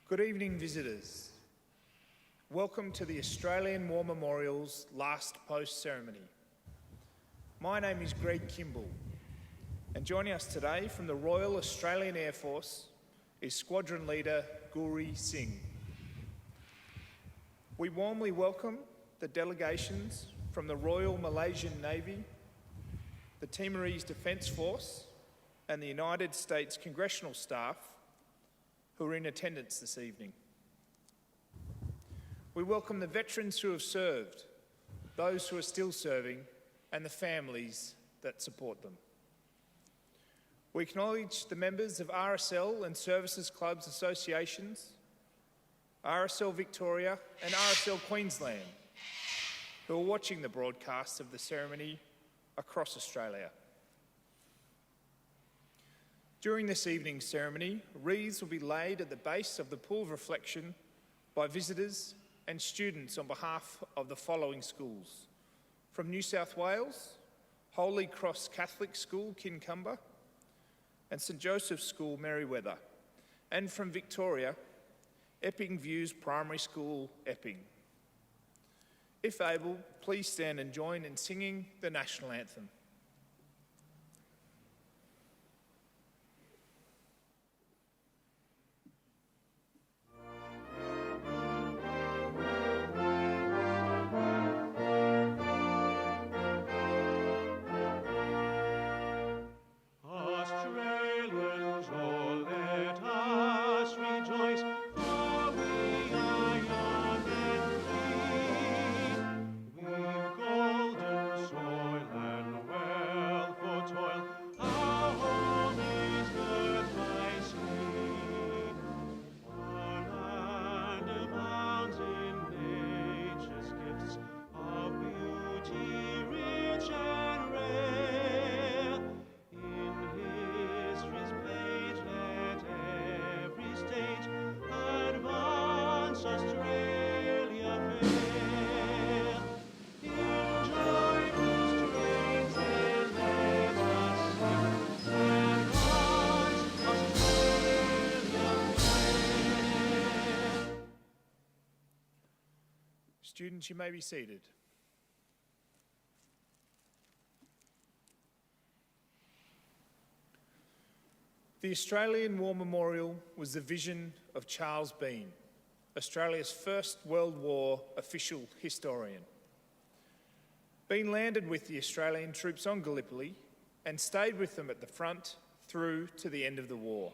Good evening, visitors. Welcome to the Australian War Memorial's last post ceremony. My name is Greg Kimball, and joining us today from the Royal Australian Air Force is Squadron Leader Guri Singh. We warmly welcome the delegations from the Royal Malaysian Navy, the Timorese Defence Force, and the United States Congressional staff who are in attendance this evening. We welcome the veterans who have served, those who are still serving, and the families that support them. We acknowledge the members of RSL and Services Clubs Associations, RSL Victoria and RSL Queensland, who are watching the broadcast of the ceremony across Australia. During this evening's ceremony, wreaths will be laid at the base of the Pool of Reflection by visitors and students on behalf of the following schools. From New South Wales, Holy Cross Catholic School, Kincumber, and St Joseph's School, Merewether. And from Victoria, Epping Views Primary School, Epping. If able, please stand and join in singing the National Anthem. Students, you may be seated. The Australian War Memorial was the vision of Charles Bean, Australia's first World War official historian. Bean landed with the Australian troops on Gallipoli and stayed with them at the front through to the end of the war.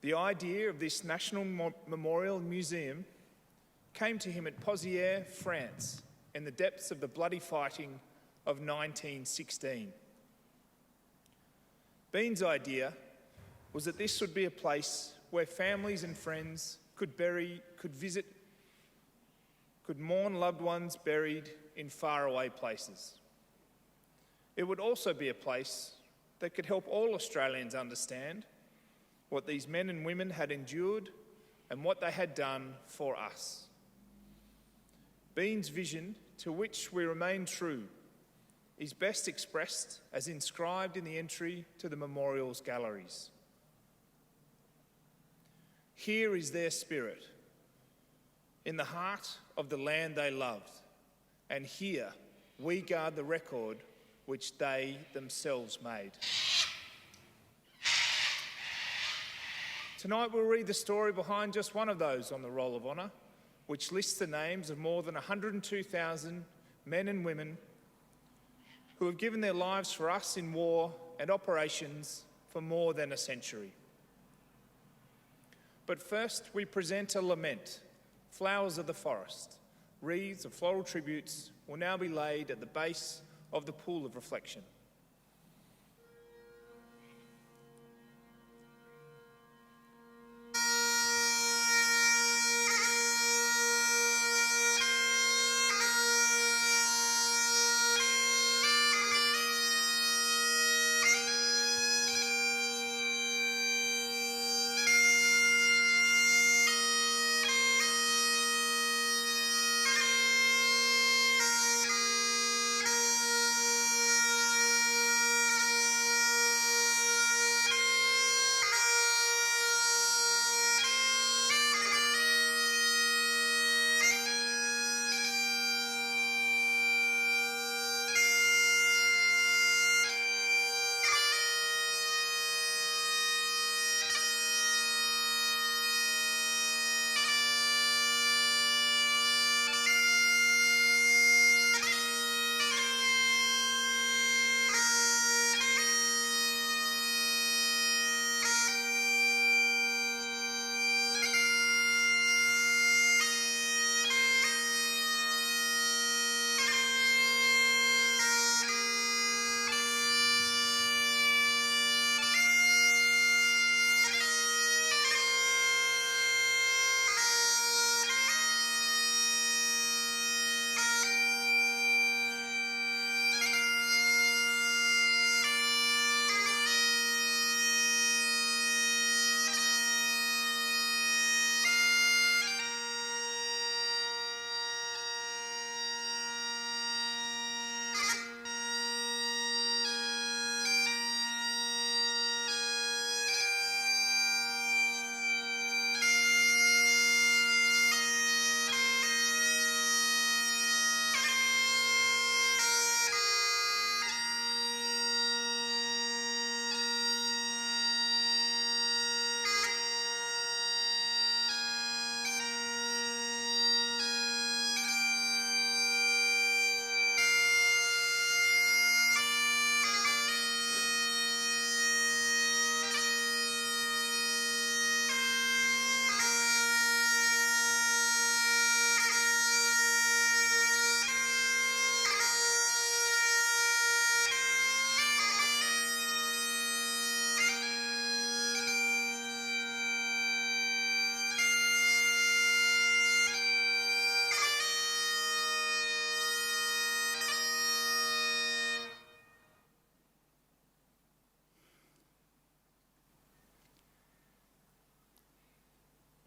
The idea of this National Memorial Museum came to him at Pozières, France, in the depths of the bloody fighting of 1916. Bean's idea was that this would be a place where families and friends could mourn loved ones buried in faraway places. It would also be a place that could help all Australians understand what these men and women had endured and what they had done for us. Bean's vision, to which we remain true, is best expressed as inscribed in the entry to the memorial's galleries. Here is their spirit, in the heart of the land they loved, and here we guard the record which they themselves made. Tonight we'll read the story behind just one of those on the Roll of Honour, which lists the names of more than 102,000 men and women who have given their lives for us in war and operations for more than a century. But first, we present a lament, Flowers of the Forest. Wreaths of floral tributes will now be laid at the base of the Pool of Reflection.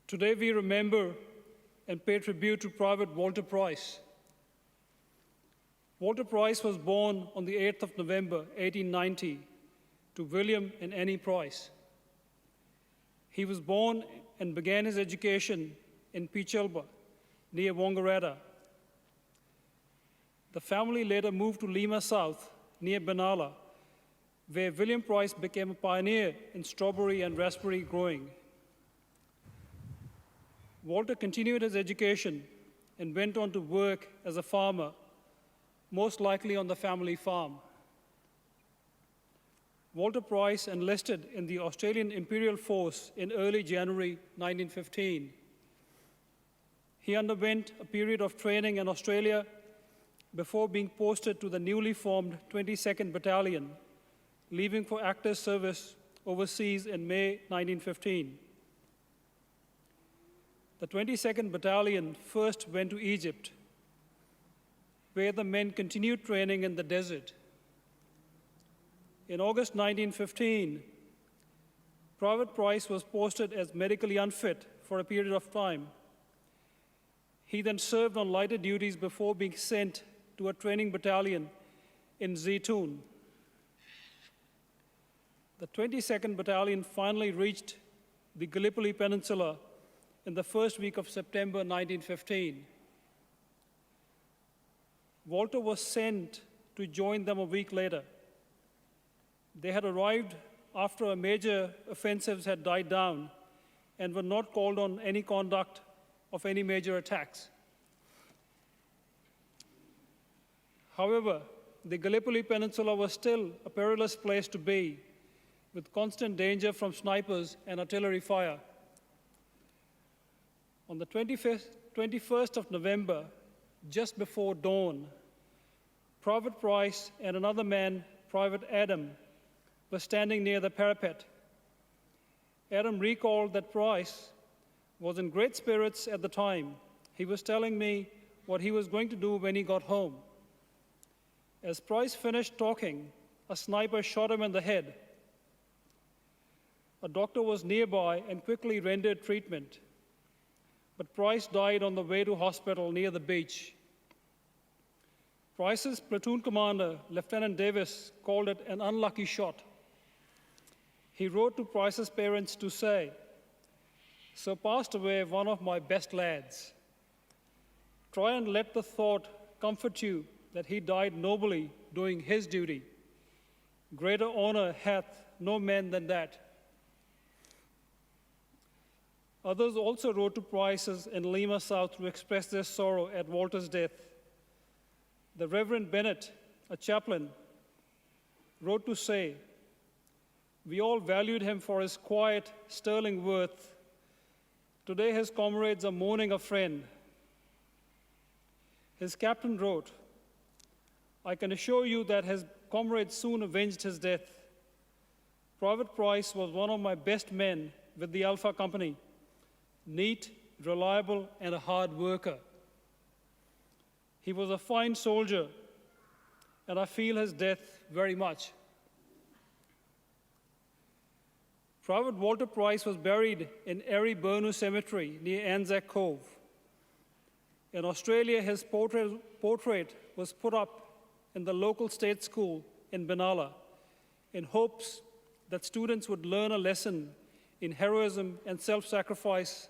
Today we remember and pay tribute to Private Walter Price. Walter Price was born on the 8th of November, 1890, to William and Annie Price. He was born and began his education in Pichalba, near Wangaratta. The family later moved to Lima South, near Benalla, where William Price became a pioneer in strawberry and raspberry growing. Walter continued his education and went on to work as a farmer, most likely on the family farm. Walter Price enlisted in the Australian Imperial Force in early January 1915. He underwent a period of training in Australia before being posted to the newly formed 22nd Battalion, leaving for active service overseas in May 1915. The 22nd Battalion first went to Egypt, where the men continued training in the desert. In August 1915, Private Price was posted as medically unfit for a period of time. He then served on lighter duties before being sent to a training battalion in Zaytoon. The 22nd Battalion finally reached the Gallipoli Peninsula in the first week of September 1915. Walter was sent to join them a week later. They had arrived after a major offensives had died down and were not called on any conduct of any major attacks. However, the Gallipoli Peninsula was still a perilous place to be, with constant danger from snipers and artillery fire. On the 21st of November, just before dawn, Private Price and another man, Private Adam, were standing near the parapet. Adam recalled that Price was in great spirits at the time. He was telling me what he was going to do when he got home. As Price finished talking, a sniper shot him in the head. A doctor was nearby and quickly rendered treatment, but Price died on the way to hospital near the beach. Price's platoon commander, Lieutenant Davis, called it an unlucky shot. He wrote to Price's parents to say, "So passed away one of my best lads. Try and let the thought comfort you that he died nobly doing his duty. Greater honor hath no man than that." Others also wrote to Price's in Lima South to express their sorrow at Walter's death. The Reverend Bennett, a chaplain, wrote to say, "We all valued him for his quiet, sterling worth. Today his comrades are mourning a friend." His captain wrote, "I can assure you that his comrades soon avenged his death. Private Price was one of my best men with the Alpha Company, neat, reliable, and a hard worker. He was a fine soldier, and I feel his death very much." Private Walter Price was buried in Eri Burnu Cemetery near Anzac Cove. In Australia, his portrait was put up in the local state school in Benalla in hopes that students would learn a lesson in heroism and self-sacrifice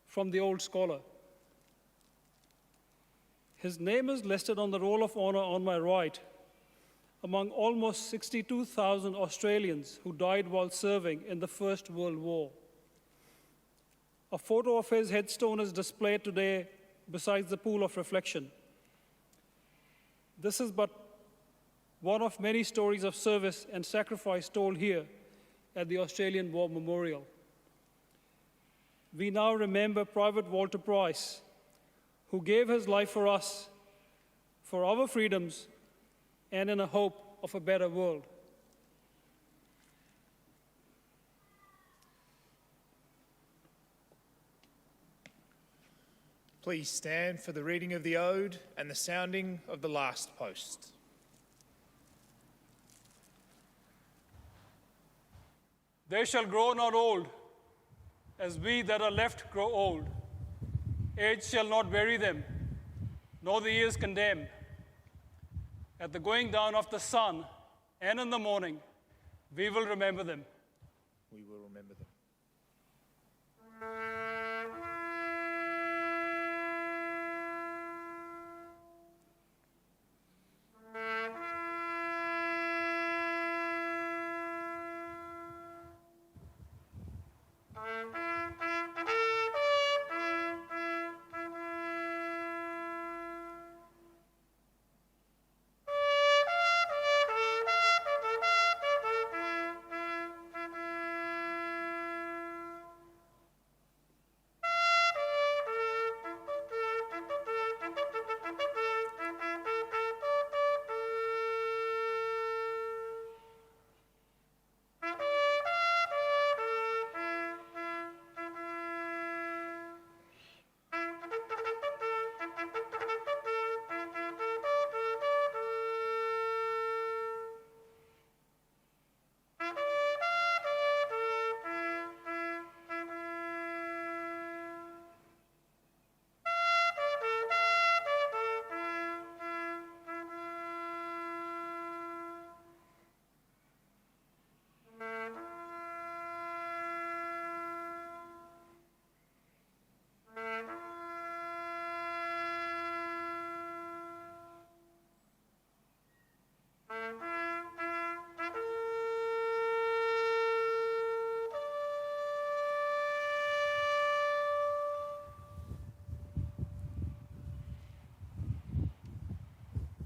from the old scholar. His name is listed on the Roll of Honor on my right, among almost 62,000 Australians who died while serving in the First World War. A photo of his headstone is displayed today beside the pool of reflection. This is but one of many stories of service and sacrifice told here at the Australian War Memorial. We now remember Private Walter Price, who gave his life for us, for our freedoms, and in a hope of a better world. Please stand for the reading of the Ode and the sounding of the last post. They shall grow not old, as we that are left grow old. Age shall not bury them, nor the years condemn. At the going down of the sun and in the morning, we will remember them. We will remember them.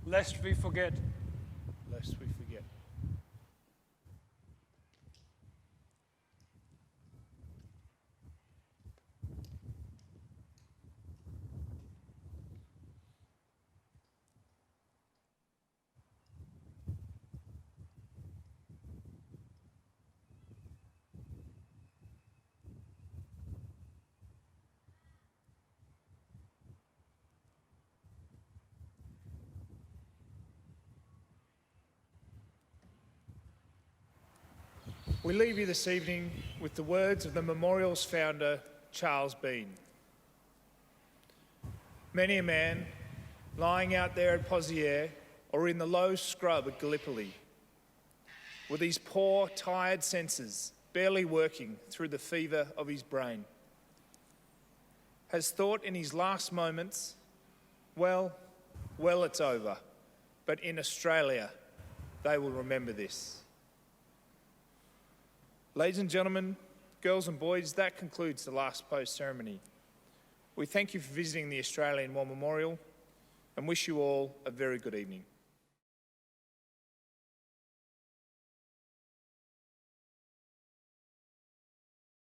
Lest we forget. Lest we forget. We leave you this evening with the words of the memorial's founder, Charles Bean. Many a man lying out there at Pozières or in the low scrub at Gallipoli, with his poor, tired senses barely working through the fever of his brain, has thought in his last moments, well, it's over, but in Australia, they will remember this. Ladies and gentlemen, girls and boys, that concludes the last post ceremony. We thank you for visiting the Australian War Memorial and wish you all a very good evening.